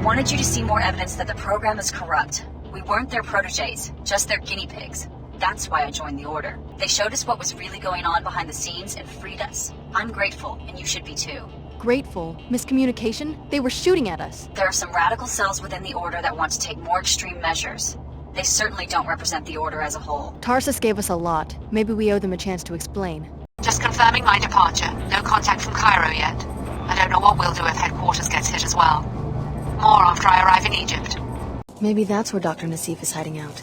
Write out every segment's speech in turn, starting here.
wanted you to see more evidence that the program is corrupt. We weren't their proteges, just their guinea pigs. That's why I joined the Order. They showed us what was really going on behind the scenes and freed us. I'm grateful, and you should be too. Grateful? Miscommunication? They were shooting at us. There are some radical cells within the Order that want to take more extreme measures. They certainly don't represent the Order as a whole. Tarsus gave us a lot. Maybe we owe them a chance to explain. Just confirming my departure. No contact from Cairo yet. I don't know what we'll do if headquarters gets hit as well. More after I arrive in Egypt. Maybe that's where Dr. Nassif is hiding out.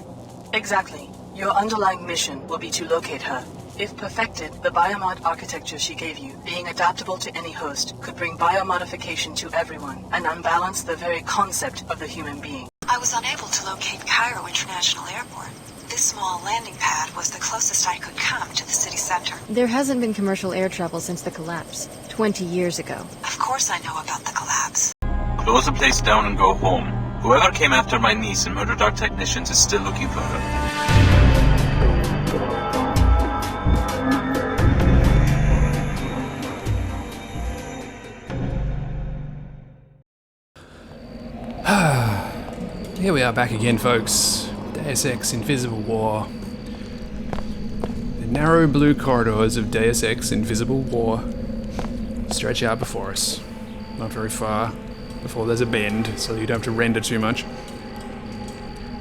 Exactly. Your underlying mission will be to locate her. If perfected, the biomod architecture she gave you, being adaptable to any host, could bring biomodification to everyone and unbalance the very concept of the human being. I was unable to locate Cairo International Airport. This small landing pad was the closest I could come to the city center. There hasn't been commercial air travel since the collapse, 20 years ago. Of course I know about the collapse. Close the place down and go home. Whoever came after my niece and murdered our technicians is still looking for her. Here we are back again, folks. Deus Ex Invisible War. The narrow blue corridors of Deus Ex Invisible War stretch out before us. Not very far before there's a bend, so you don't have to render too much.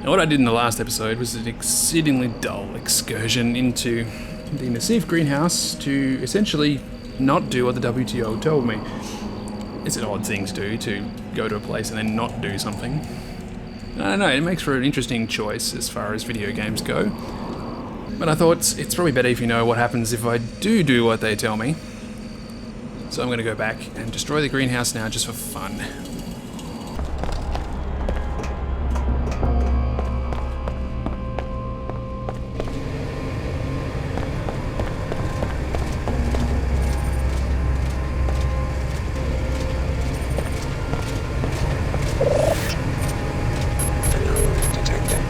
Now, what I did in the last episode was an exceedingly dull excursion into the Nassif greenhouse to essentially not do what the WTO told me. It's an odd thing to do, to go to a place and then not do something. I don't know, it makes for an interesting choice as far as video games go. But I thought it's probably better if you know what happens if I do what they tell me. So I'm going to go back and destroy the greenhouse now just for fun.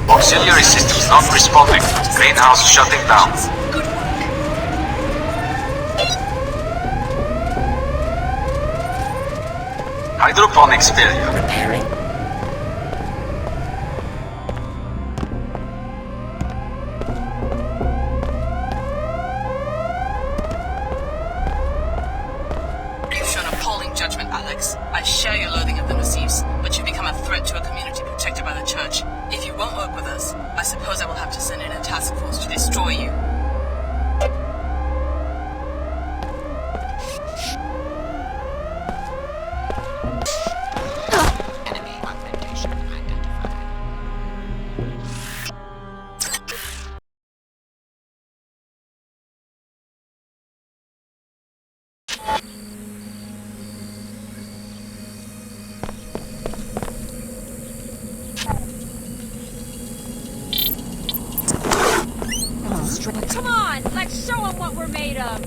Auxiliary systems not responding. Greenhouse shutting down. Good work. Hydroponics failure. Repairing. You've shown appalling judgment, Alex. I share your loathing of the Nassifs, but you become a threat to a community protected by the Church. If you won't work with us, I suppose I will have to send in a task force to destroy you. Enemy augmentation identified. Come on, let's show them what we're made of.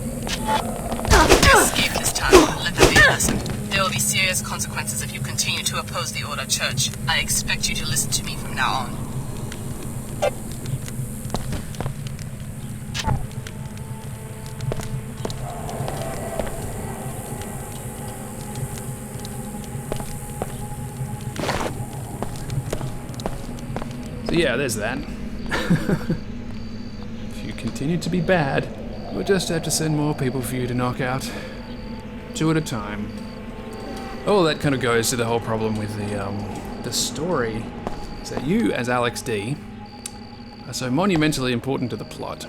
Escape this time. Let that be a lesson. There will be serious consequences if you continue to oppose the Order Church. I expect you to listen to me from now on. So yeah, there's that. If you continue to be bad, we'll just have to send more people for you to knock out. 2 at a time. Oh, that kind of goes to the whole problem with the story. Is that you, as Alex D, are so monumentally important to the plot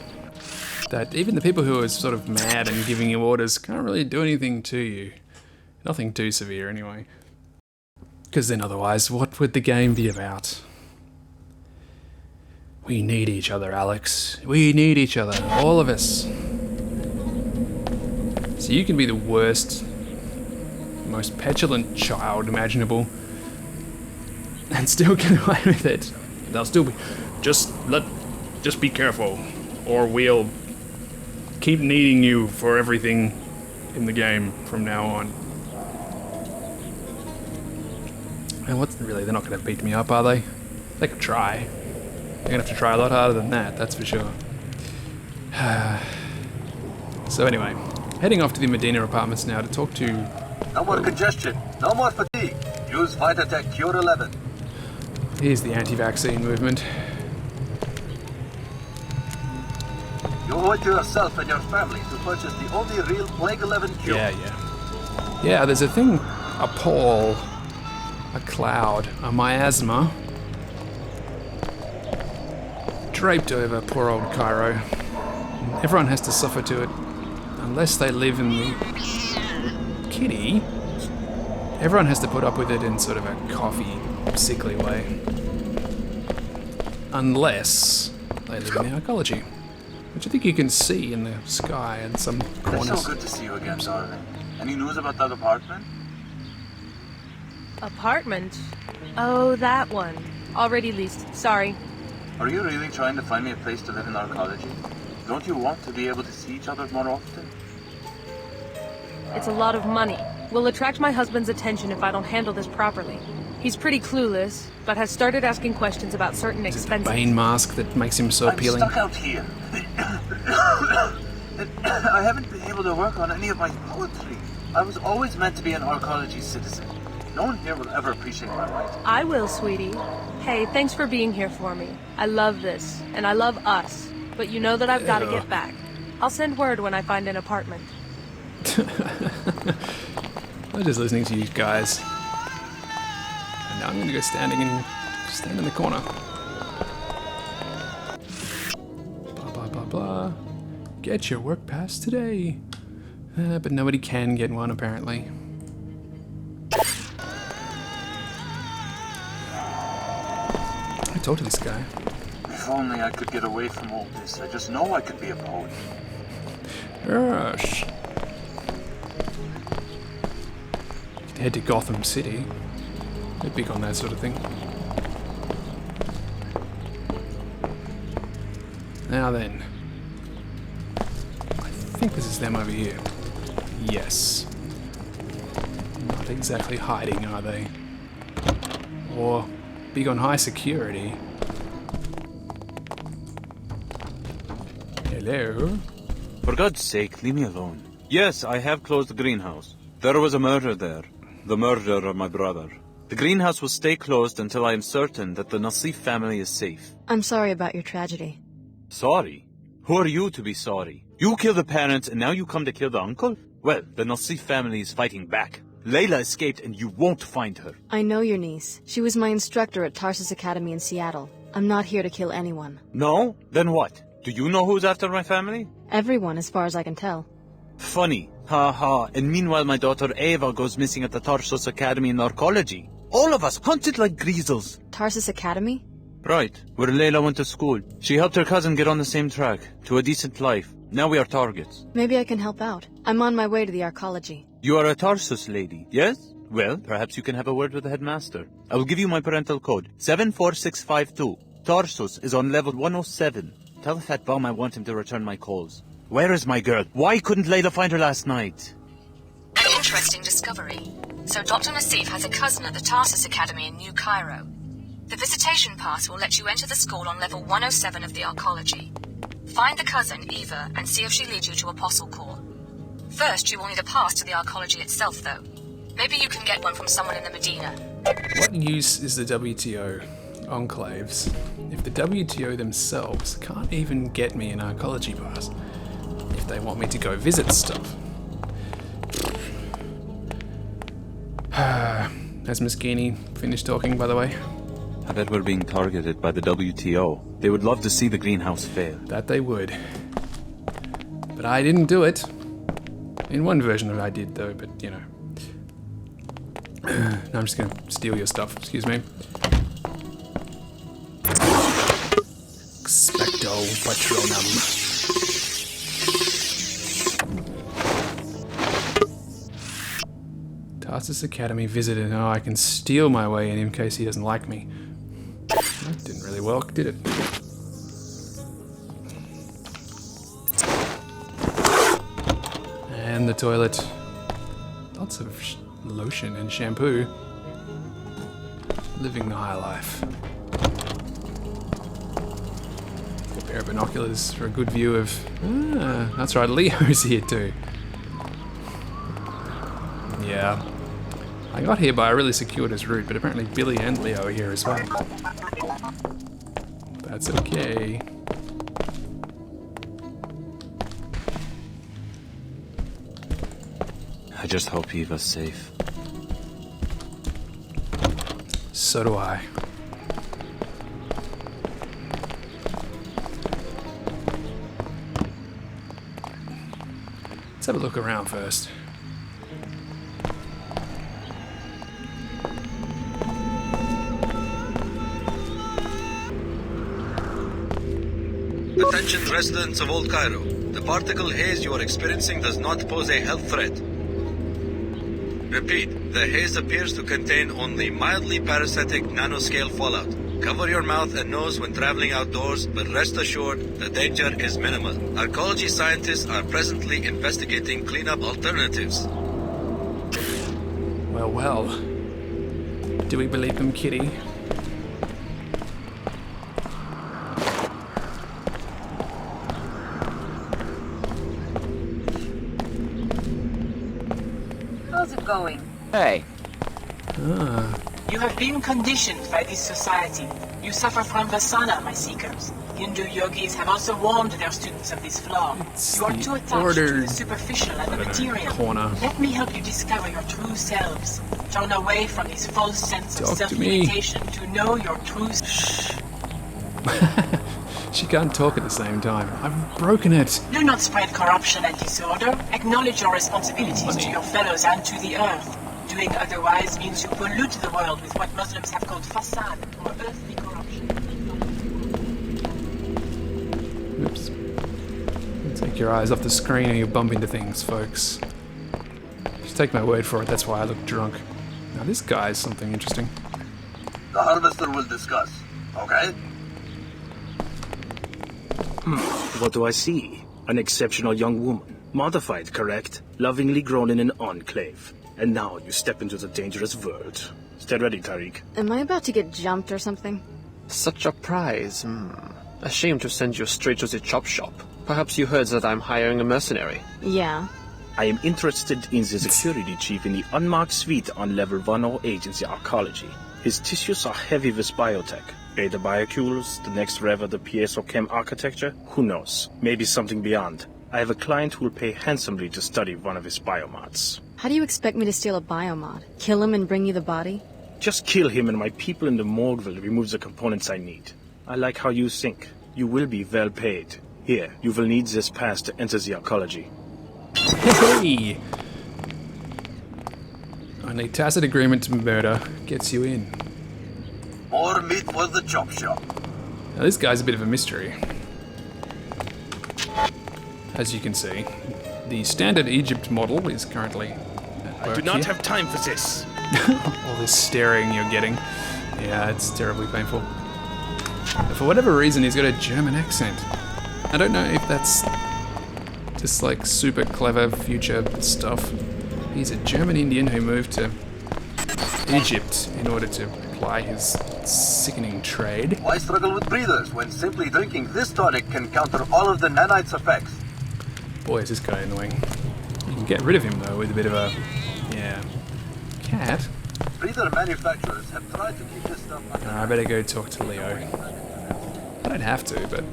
that even the people who are sort of mad and giving you orders can't really do anything to you. Nothing too severe, anyway. Because then otherwise, what would the game be about? We need each other, Alex. We need each other. All of us. So you can be the worst, most petulant child imaginable and still get away with it. They'll still be... Just be careful, or we'll keep needing you for everything in the game from now on. And what's really, they're not going to beat me up, are they? They could try. They're going to have to try a lot harder than that, that's for sure. So anyway, heading off to the Medina apartments now to talk to... No more congestion, no more fatigue. Use Fighter Tech Cure 11. Here's the anti-vaccine movement. You owe it to yourself and your family to purchase the only real Plague 11 cure. Yeah, there's a thing, a pall, a cloud, a miasma draped over poor old Cairo. Everyone has to suffer to it, unless they live in the... Kitty? Everyone has to put up with it in sort of a coffee, sickly way. Unless they live in the arcology, which I think you can see in the sky in some corners. It's so good to see you again, darling. Any news about that apartment? Apartment? Oh, that one. Already leased. Sorry. Are you really trying to find me a place to live in arcology? Don't you want to be able to see each other more often? It's a lot of money. Will attract my husband's attention if I don't handle this properly. He's pretty clueless, but has started asking questions about certain expenses. Bane mask that makes him so appealing. I'm stuck out here. I haven't been able to work on any of my poetry. I was always meant to be an arcology citizen. No one here will ever appreciate my writing. I will, sweetie. Hey, thanks for being here for me. I love this, and I love us. But you know that I've got to get back. I'll send word when I find an apartment. I'm just listening to you guys. And now I'm going to go stand in the corner. Blah, blah, blah, blah. Get your work pass today. But nobody can get one, apparently. I talked to this guy. If only I could get away from all this. I just know I could be a poet. Gosh. You could head to Gotham City. They're big on that sort of thing. Now then. I think this is them over here. Yes. Not exactly hiding, are they? Or big on high security. Hello? For God's sake, leave me alone. Yes, I have closed the greenhouse. There was a murder there. The murder of my brother. The greenhouse will stay closed until I am certain that the Nassif family is safe. I'm sorry about your tragedy. Sorry? Who are you to be sorry? You killed the parents and now you come to kill the uncle? Well, the Nassif family is fighting back. Layla escaped and you won't find her. I know your niece. She was my instructor at Tarsus Academy in Seattle. I'm not here to kill anyone. No? Then what? Do you know who's after my family? Everyone, as far as I can tell. Funny. Ha ha. And meanwhile my daughter Ava goes missing at the Tarsus Academy in arcology. All of us hunted like greasels. Tarsus Academy? Right, where Layla went to school. She helped her cousin get on the same track, to a decent life. Now we are targets. Maybe I can help out. I'm on my way to the arcology. You are a Tarsus lady, yes? Well, perhaps you can have a word with the headmaster. I will give you my parental code, 74652. Tarsus is on level 107. Tell the fat bum I want him to return my calls. Where is my girl? Why couldn't Layla find her last night? An interesting discovery. So Dr. Nassif has a cousin at the Tarsus Academy in New Cairo. The visitation pass will let you enter the school on level 107 of the arcology. Find the cousin, Eva, and see if she leads you to Apostle Core. First, you will need a pass to the arcology itself, though. Maybe you can get one from someone in the Medina. What use is the WTO enclaves if the WTO themselves can't even get me an arcology pass if they want me to go visit stuff? Has Miss Keeney finished talking, by the way? I bet we're being targeted by the WTO. They would love to see the greenhouse fail. That they would. But I didn't do it. In one version of it I did, though, but, you know. No, I'm just going to steal your stuff. Excuse me. Expecto Patronum. Tarsus Academy visited. Oh, I can steal my way in case he doesn't like me. That didn't really work, did it? And the toilet. Lots of lotion and shampoo. Living the high life. A pair of binoculars for a good view of... that's right, Leo's here too. Yeah. I got here by a really circuitous route, but apparently Billy and Leo are here as well. That's okay. I just hope Eva's safe. So do I. Let's have a look around first. Attention residents of Old Cairo. The particle haze you are experiencing does not pose a health threat. Repeat, the haze appears to contain only mildly parasitic nanoscale fallout. Cover your mouth and nose when traveling outdoors, but rest assured the danger is minimal. Arcology scientists are presently investigating cleanup alternatives. Well, well. Do we believe him, Kitty? How's it going? Hey. You have been conditioned by this society. You suffer from vasana, my seekers. Hindu yogis have also warned their students of this flaw. You are too attached to the superficial and the material. Corner. Let me help you discover your true selves. Turn away from this false sense of self-limitation to know your true... She can't talk at the same time. I've broken it. Do not spread corruption and disorder. Acknowledge your responsibilities to your fellows and to the earth. Doing otherwise means you pollute the world with what Muslims have called fasad, or earthly corruption. Oops. Take your eyes off the screen or you'll bump into things, folks. Just take my word for it, that's why I look drunk. Now this guy is something interesting. The harvester will discuss, okay? What do I see? An exceptional young woman. Modified, correct? Lovingly grown in an enclave. And now you step into the dangerous world. Stay ready, Tariq. Am I about to get jumped or something? Such a prize. A shame to send you straight to the chop shop. Perhaps you heard that I'm hiring a mercenary. Yeah. I am interested in the security chief in the unmarked suite on level 108 in the arcology. His tissues are heavy with biotech. Beta biocules, the next rev of the PSO-Chem architecture? Who knows? Maybe something beyond. I have a client who will pay handsomely to study one of his biomods. How do you expect me to steal a biomod? Kill him and bring you the body? Just kill him and my people in the morgue will remove the components I need. I like how you think. You will be well paid. Here, you will need this pass to enter the arcology. Hey! Only tacit agreement to murder gets you in. More meat for the chop shop. Now this guy's a bit of a mystery. As you can see, the standard Egypt model is currently at work I do not here. have time for this. All this staring you're getting. Yeah, it's terribly painful. But for whatever reason, he's got a German accent. I don't know if that's just like super clever future stuff. He's a German Indian who moved to Egypt in order to apply his sickening trade. Why struggle with breathers when simply drinking this tonic can counter all of the nanite's effects? Boy, is this guy annoying. You can get rid of him though with a bit of a, yeah, cat. Breather manufacturers have tried to keep this stuff under... I better go talk to Leo. I don't have to, but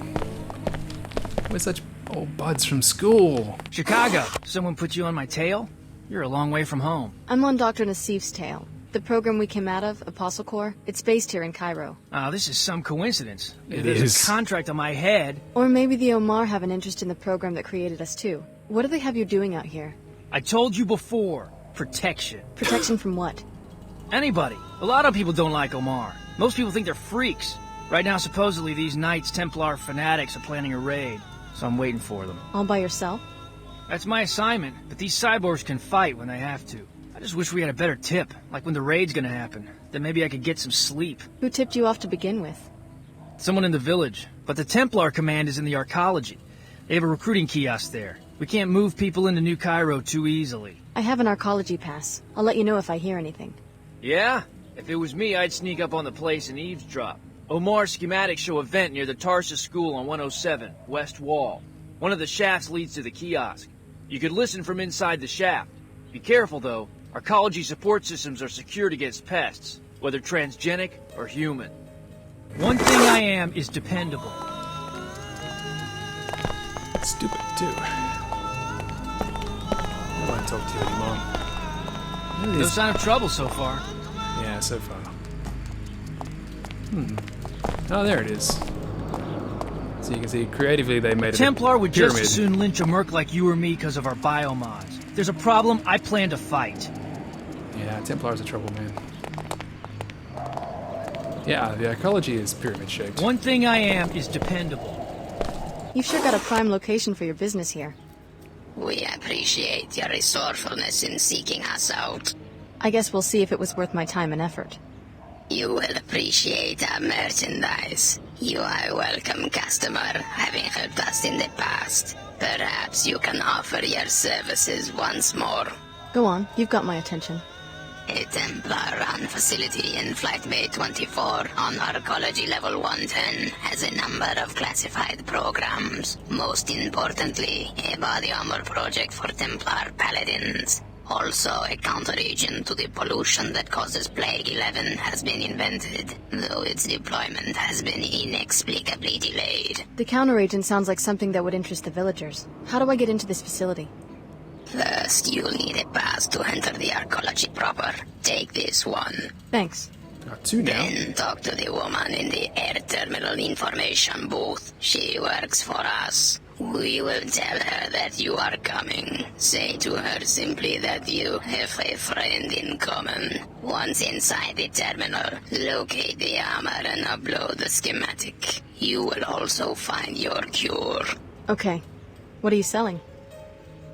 we're such old buds from school. Chicago, someone put you on my tail? You're a long way from home. I'm on Dr Nassif's tail. The program we came out of, Apostle Corps, it's based here in Cairo. Oh, this is some coincidence. It There's is. a contract on my head. Or maybe the Omar have an interest in the program that created us too. What do they have you doing out here? I told you before. Protection. Protection from what? Anybody. A lot of people don't like Omar. Most people think they're freaks. Right now, supposedly, these Knights Templar fanatics are planning a raid. So I'm waiting for them. All by yourself? That's my assignment, but these cyborgs can fight when they have to. I just wish we had a better tip, like when the raid's gonna happen. Then maybe I could get some sleep. Who tipped you off to begin with? Someone in the village. But the Templar command is in the arcology. They have a recruiting kiosk there. We can't move people into New Cairo too easily. I have an arcology pass. I'll let you know if I hear anything. Yeah? If it was me, I'd sneak up on the place and eavesdrop. Omar's schematics show a vent near the Tarsus School on 107, West Wall. One of the shafts leads to the kiosk. You could listen from inside the shaft. Be careful, though. Our ecology support systems are secured against pests, whether transgenic or human. One thing I am is dependable. Stupid, too. I don't want to talk to you anymore. No sign of trouble so far. Yeah, so far. Oh, there it is. So you can see, creatively they made it Templar would just pyramid. as soon lynch a merc like you or me because of our biomods. If there's a problem, I plan to fight. Yeah, Templar's a trouble, man. Yeah, the ecology is pyramid-shaped. One thing I am is dependable. You've sure got a prime location for your business here. We appreciate your resourcefulness in seeking us out. I guess we'll see if it was worth my time and effort. You will appreciate our merchandise. You are a welcome customer, having helped us in the past. Perhaps you can offer your services once more. Go on, you've got my attention. A Templar-run facility in Flight Bay 24 on Arcology Level 110 has a number of classified programs. Most importantly, a body armor project for Templar paladins. Also, a counter-agent to the pollution that causes Plague 11 has been invented, though its deployment has been inexplicably delayed. The counter-agent sounds like something that would interest the villagers. How do I get into this facility? First, you'll need a pass to enter the arcology proper. Take this one. Thanks. Got two now. Then talk to the woman in the air terminal information booth. She works for us. We will tell her that you are coming. Say to her simply that you have a friend in common. Once inside the terminal, locate the armor and upload the schematic. You will also find your cure. Okay. What are you selling?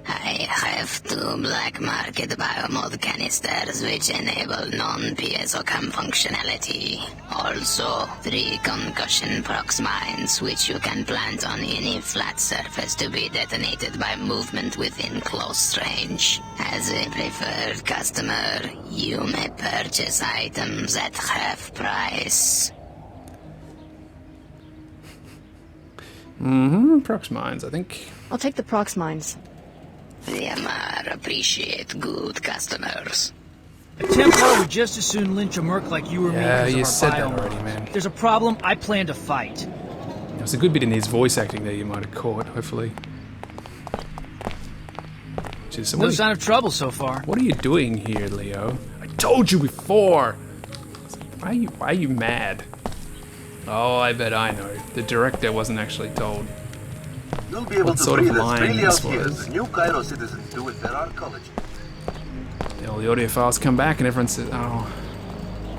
I have 2 black market biomod canisters which enable non-PSOCAM functionality. Also, 3 concussion prox mines which you can plant on any flat surface to be detonated by movement within close range. As a preferred customer, you may purchase items at half price. Prox mines, I think. I'll take the prox mines. The Amar appreciate good customers. A Templar would just as soon lynch a merc like you or me Yeah, because you of said our that biomods. already, man. If there's a problem, I plan to fight. There's a good bit in his voice acting there you might have caught, hopefully. Jeez, No sign of trouble so far. What are you doing here, Leo? I told you before! Why are you mad? Oh, I bet I know. The director wasn't actually told. You'll be able What to sort of breathe as line freely out this here as was? the new Cairo citizens do with their arcology. All the audio files come back and everyone says, oh,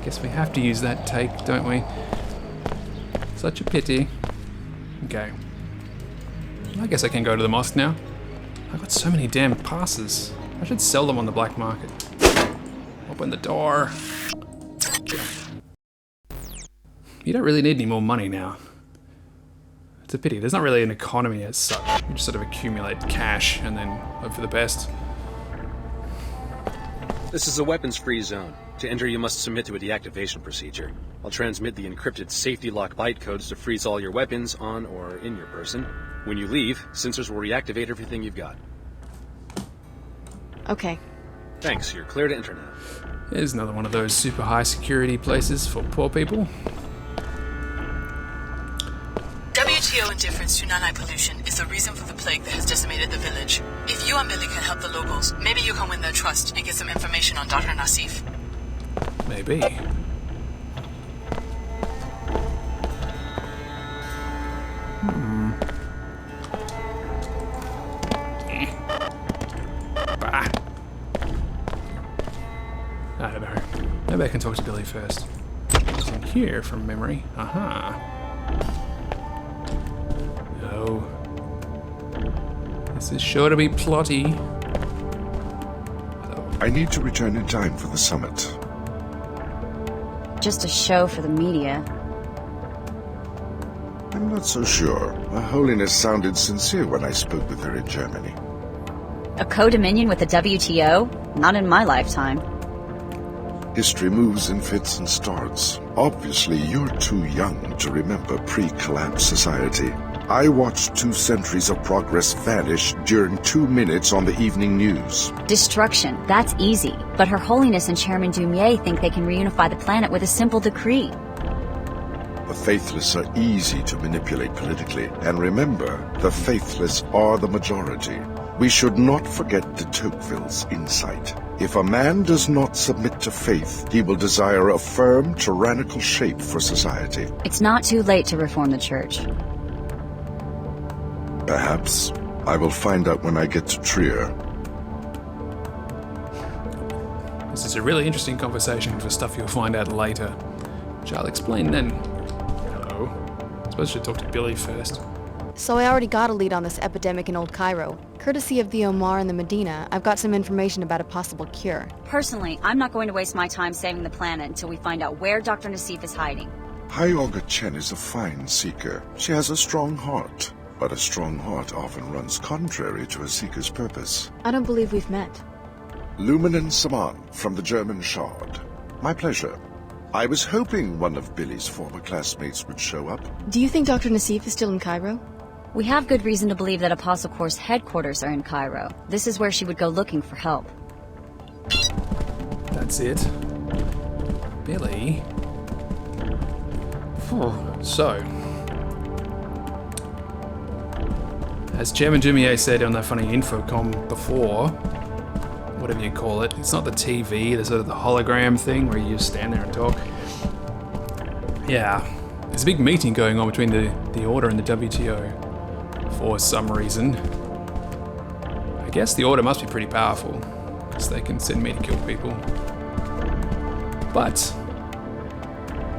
guess we have to use that take, don't we? Such a pity. Okay. I guess I can go to the mosque now. I've got so many damn passes. I should sell them on the black market. Open the door. You don't really need any more money now. It's a pity. There's not really an economy as such. You just sort of accumulate cash and then hope for the best. This is a weapons-free zone. To enter, you must submit to a deactivation procedure. I'll transmit the encrypted safety lock bytecodes to freeze all your weapons on or in your person. When you leave, sensors will reactivate everything you've got. Okay. Thanks, you're clear to enter now. Here's another one of those super high security places for poor people. WTO indifference to nanite pollution is the reason for the plague that has decimated the village. If you and Billy can help the locals, maybe you can win their trust and get some information on Dr. Nassif. Maybe. Bah. I don't know. Maybe I can talk to Billy first. It's in here from memory. Aha. No. This is sure to be plotty. I need to return in time for the summit. Just a show for the media. I'm not so sure. Her Holiness sounded sincere when I spoke with her in Germany. A co-dominion with the WTO? Not in my lifetime. History moves in fits and starts. Obviously, you're too young to remember pre-collapse society. I watched 2 centuries of progress vanish during 2 minutes on the evening news. Destruction, that's easy. But Her Holiness and Chairman Dumier think they can reunify the planet with a simple decree. The faithless are easy to manipulate politically, and remember, the faithless are the majority. We should not forget de Tocqueville's insight. If a man does not submit to faith, he will desire a firm, tyrannical shape for society. It's not too late to reform the church. Perhaps. I will find out when I get to Trier. This is a really interesting conversation for stuff you'll find out later, which I'll explain then. Hello. I suppose I should talk to Billy first. So I already got a lead on this epidemic in Old Cairo. Courtesy of the Omar and the Medina, I've got some information about a possible cure. Personally, I'm not going to waste my time saving the planet until we find out where Dr. Nassif is hiding. High Augur Chen is a fine seeker. She has a strong heart, but a strong heart often runs contrary to a seeker's purpose. I don't believe we've met. Lumen Saman from the German Shard. My pleasure. I was hoping one of Billy's former classmates would show up. Do you think Dr. Nassif is still in Cairo? We have good reason to believe that Apostle Corps' headquarters are in Cairo. This is where she would go looking for help. That's it. Billy. So, as Chairman Dumier said on that funny infocom before, whatever you call it, it's not the TV, the sort of the hologram thing where you just stand there and talk. Yeah, there's a big meeting going on between the Order and the WTO for some reason. I guess the Order must be pretty powerful, because they can send me to kill people. But,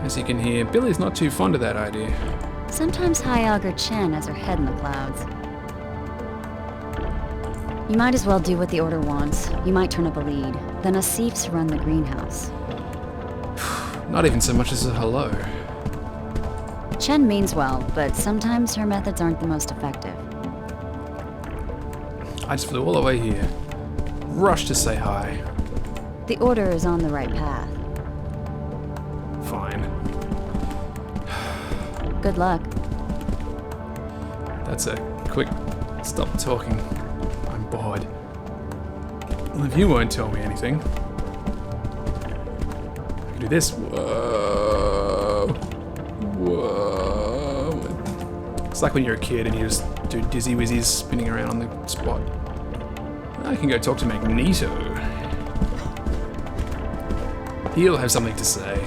as you can hear, Billy's not too fond of that idea. Sometimes High Augur Chen has her head in the clouds. You might as well do what the Order wants. You might turn up a lead. The Nassifs run the greenhouse. Not even so much as a hello. Chen means well, but sometimes her methods aren't the most effective. I just flew all the way here. Rushed to say hi. The Order is on the right path. Fine. Good luck. That's a quick stop talking. I'm bored. Well, if you won't tell me anything, I can do this. Whoa. Whoa. It's like when you're a kid and you just do dizzy wizzies spinning around on the spot. I can go talk to Magneto. He'll have something to say.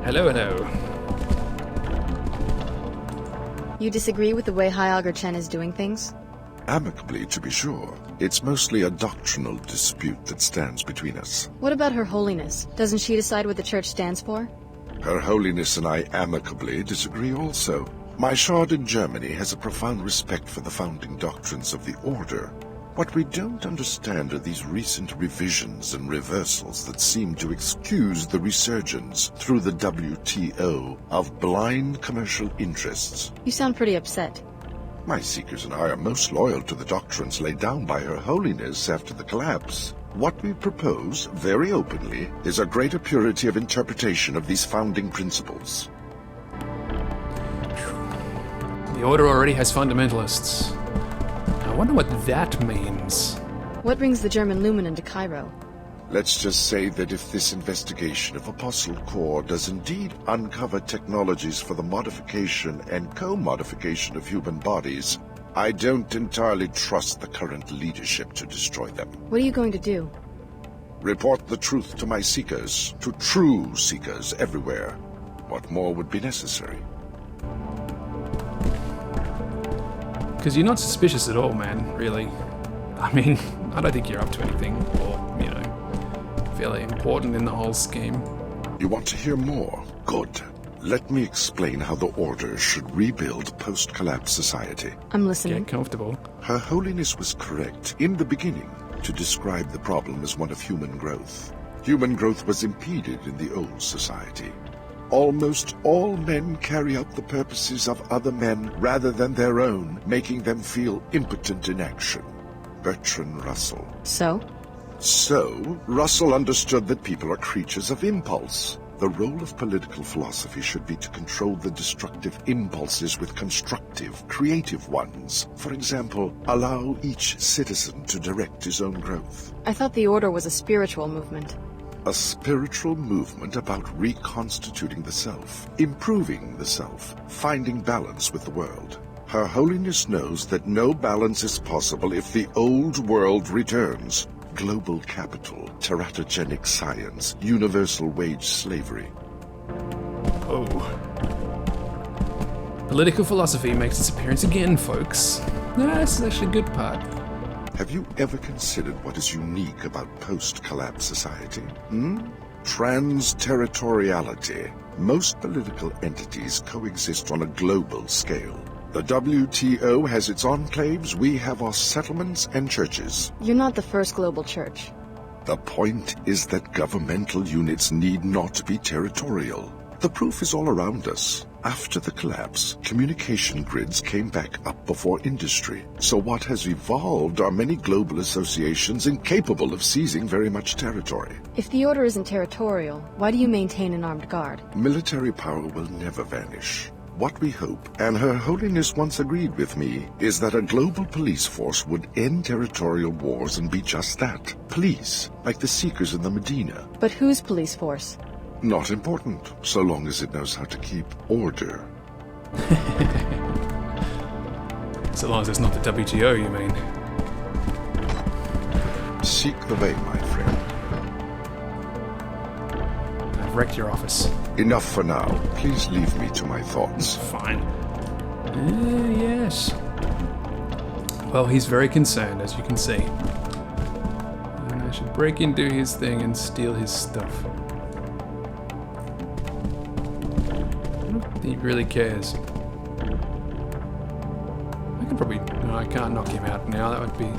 Hello, hello. You disagree with the way High Augur Chen is doing things? Amicably, to be sure. It's mostly a doctrinal dispute that stands between us. What about Her Holiness? Doesn't she decide what the Church stands for? Her Holiness and I amicably disagree also. My Shard in Germany has a profound respect for the founding doctrines of the Order. What we don't understand are these recent revisions and reversals that seem to excuse the resurgence through the WTO of blind commercial interests. You sound pretty upset. My Seekers and I are most loyal to the doctrines laid down by Her Holiness after the collapse. What we propose, very openly, is a greater purity of interpretation of these founding principles. The Order already has fundamentalists. I wonder what that means. What brings the German Lumen into Cairo? Let's just say that if this investigation of Apostle Corps does indeed uncover technologies for the modification and co-modification of human bodies, I don't entirely trust the current leadership to destroy them. What are you going to do? Report the truth to my Seekers, to true Seekers everywhere. What more would be necessary? Because you're not suspicious at all, man, really. I mean, I don't think you're up to anything, or, you know, fairly important in the whole scheme. You want to hear more? Good. Let me explain how the Order should rebuild post-collapse society. I'm listening. Get comfortable. Her Holiness was correct in the beginning to describe the problem as one of human growth. Human growth was impeded in the old society. Almost all men carry out the purposes of other men rather than their own, making them feel impotent in action. Bertrand Russell. So? So, Russell understood that people are creatures of impulse. The role of political philosophy should be to control the destructive impulses with constructive, creative ones. For example, allow each citizen to direct his own growth. I thought the Order was a spiritual movement. A spiritual movement about reconstituting the self, improving the self, finding balance with the world. Her Holiness knows that no balance is possible if the old world returns. Global capital, teratogenic science, universal wage slavery. Oh. Political philosophy makes its appearance again, folks. This is actually a good part. Have you ever considered what is unique about post-collapse society? Trans-territoriality. Most political entities coexist on a global scale. The WTO has its enclaves, we have our settlements and churches. You're not the first global church. The point is that governmental units need not be territorial. The proof is all around us. After the collapse, communication grids came back up before industry. So what has evolved are many global associations incapable of seizing very much territory. If the Order isn't territorial, why do you maintain an armed guard? Military power will never vanish. What we hope, and Her Holiness once agreed with me, is that a global police force would end territorial wars and be just that. Police, like the Seekers in the Medina. But whose police force? Not important, so long as it knows how to keep order. So long as it's not the WTO, you mean? Seek the way, my friend. I've wrecked your office. Enough for now. Please leave me to my thoughts. Fine. Yes. Well, he's very concerned, as you can see. And I should break into his thing and steal his stuff. I don't think he really cares. I can probably... No, I can't knock him out now. That would be...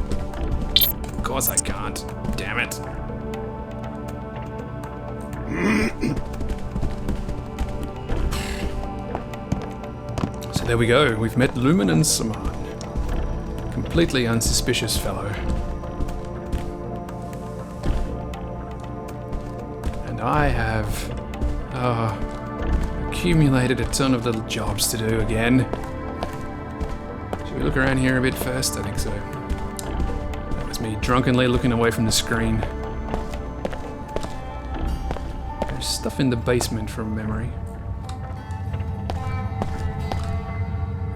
Of course I can't. Damn it. So there we go. We've met Lumen and Saman. Completely unsuspicious fellow. And I have... accumulated a ton of little jobs to do again. Should we look around here a bit first? I think so. That was me drunkenly looking away from the screen. There's stuff in the basement from memory.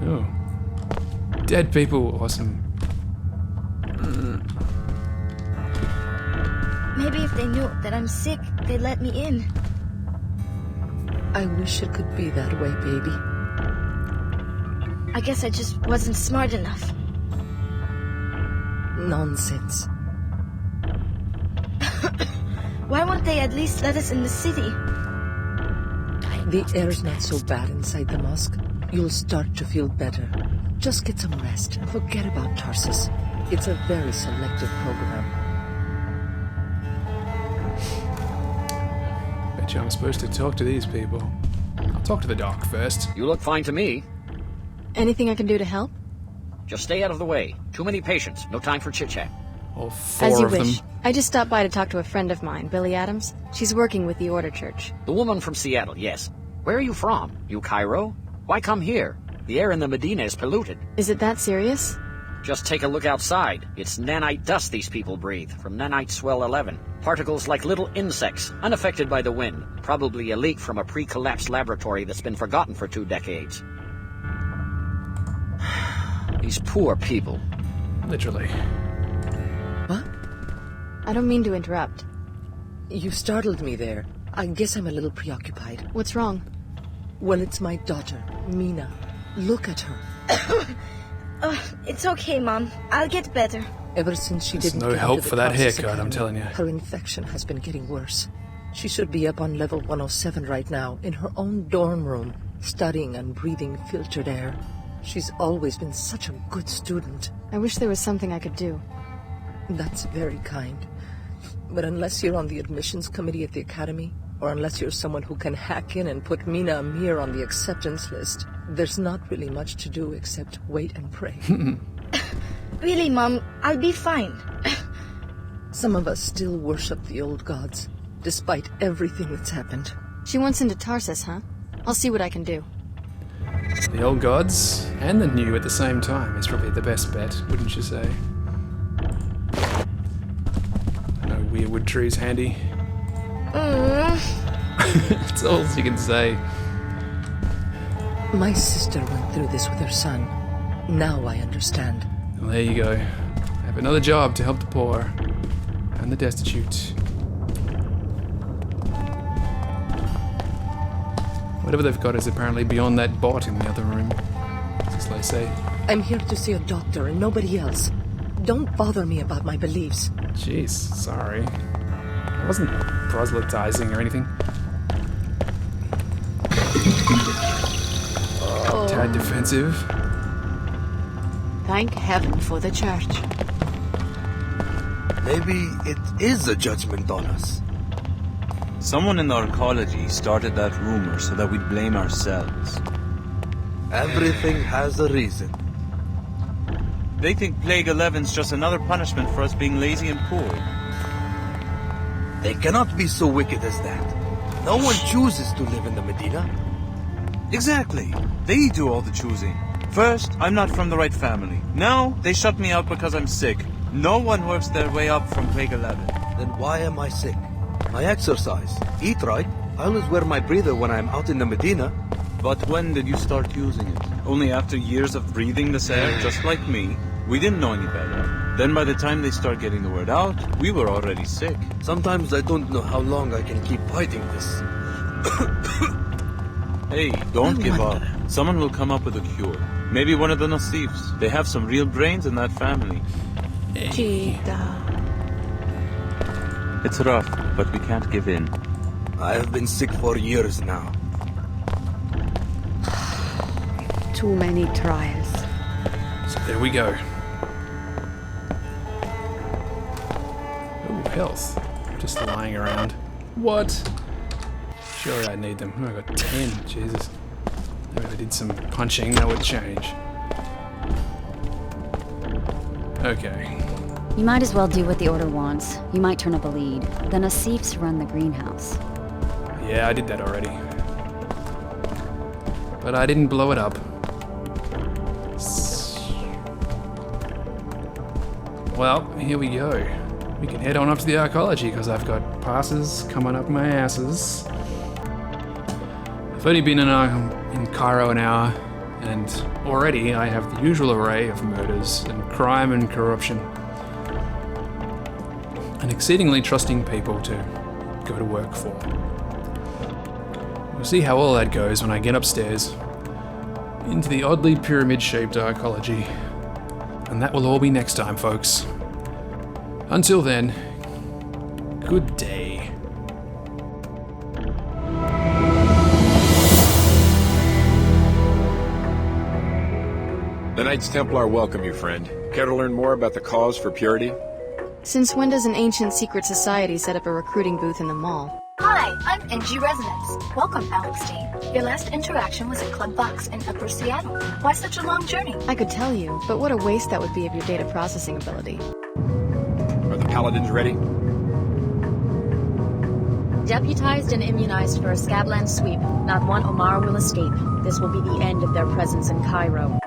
Oh. Dead people, awesome. Maybe if they knew that I'm sick, they'd let me in. I wish it could be that way, baby. I guess I just wasn't smart enough. Nonsense. Why won't they at least let us in the city? The air's not so bad inside the mosque. You'll start to feel better. Just get some rest and forget about Tarsus. It's a very selective program. Bet you I'm supposed to talk to these people. I'll talk to the doc first. You look fine to me. Anything I can do to help? Just stay out of the way. Too many patients. No time for chit-chat. All four As you of wish. them. I just stopped by to talk to a friend of mine, Billy Adams. She's working with the Order Church. The woman from Seattle, yes. Where are you from? You Cairo? Why come here? The air in the Medina is polluted. Is it that serious? Just take a look outside. It's nanite dust these people breathe, from nanite swell 11. Particles like little insects, unaffected by the wind. Probably a leak from a pre-collapsed laboratory that's been forgotten for 2 decades. These poor people. Literally. What? I don't mean to interrupt. You startled me there. I guess I'm a little preoccupied. What's wrong? Well, it's my daughter, Mina. Look at her. It's okay, Mom. I'll get better. Ever since she There's didn't no get help into the for that Tarsus haircut, I'm Academy, telling you. Her infection has been getting worse. She should be up on level 107 right now, in her own dorm room, studying and breathing filtered air. She's always been such a good student. I wish there was something I could do. That's very kind. But unless you're on the admissions committee at the academy, or unless you're someone who can hack in and put Mina Amir on the acceptance list, there's not really much to do except wait and pray. Really, Mom, I'll be fine. Some of us still worship the old gods, despite everything that's happened. She wants into Tarsus, huh? I'll see what I can do. The old gods and the new at the same time is probably the best bet, wouldn't you say? No weirwood trees handy. That's all you can say. My sister went through this with her son. Now I understand. Well, there you go. Have another job to help the poor and the destitute. Whatever they've got is apparently beyond that bot in the other room, as they say. I'm here to see a doctor and nobody else. Don't bother me about my beliefs. Jeez, sorry. I wasn't proselytizing or anything. Tad defensive. Thank heaven for the church. Maybe it is a judgment on us. Someone in the arcology started that rumor so that we'd blame ourselves. Everything has a reason. They think Plague 11's just another punishment for us being lazy and poor. They cannot be so wicked as that. No one chooses to live in the Medina. Exactly. They do all the choosing. First, I'm not from the right family. Now, they shut me out because I'm sick. No one works their way up from Plague 11. Then why am I sick? I exercise, eat right. I always wear my breather when I'm out in the Medina. But when did you start using it? Only after years of breathing this air, just like me. We didn't know any better. Then by the time they start getting the word out, we were already sick. Sometimes I don't know how long I can keep fighting this. Hey, don't give up. Someone will come up with a cure. Maybe one of the Nassifs. They have some real brains in that family. Cheetah. It's rough, but we can't give in. I have been sick for years now. Too many trials. So there we go. Ooh, health. Just lying around. What? Sure I need them. Oh, I got 10. Jesus. Maybe if I did some punching, that would change. Okay. You might as well do what the Order wants. You might turn up a lead. The Nassifs run the greenhouse. Yeah, I did that already. But I didn't blow it up. Well, here we go. We can head on up to the arcology, because I've got passes coming up my asses. I've only been in Cairo an hour, and already I have the usual array of murders and crime and corruption. And exceedingly trusting people to go to work for. We'll see how all that goes when I get upstairs into the oddly pyramid-shaped arcology. And that will all be next time, folks. Until then, good day. The Knights Templar welcome you, friend. Care to learn more about the cause for purity? Since when does an ancient secret society set up a recruiting booth in the mall? Hi, I'm NG Resonance. Welcome, Alex T. Your last interaction was at Club Box in Upper Seattle. Why such a long journey? I could tell you, but what a waste that would be of your data processing ability. Are the paladins ready? Deputized and immunized for a Scabland sweep. Not one Omar will escape. This will be the end of their presence in Cairo.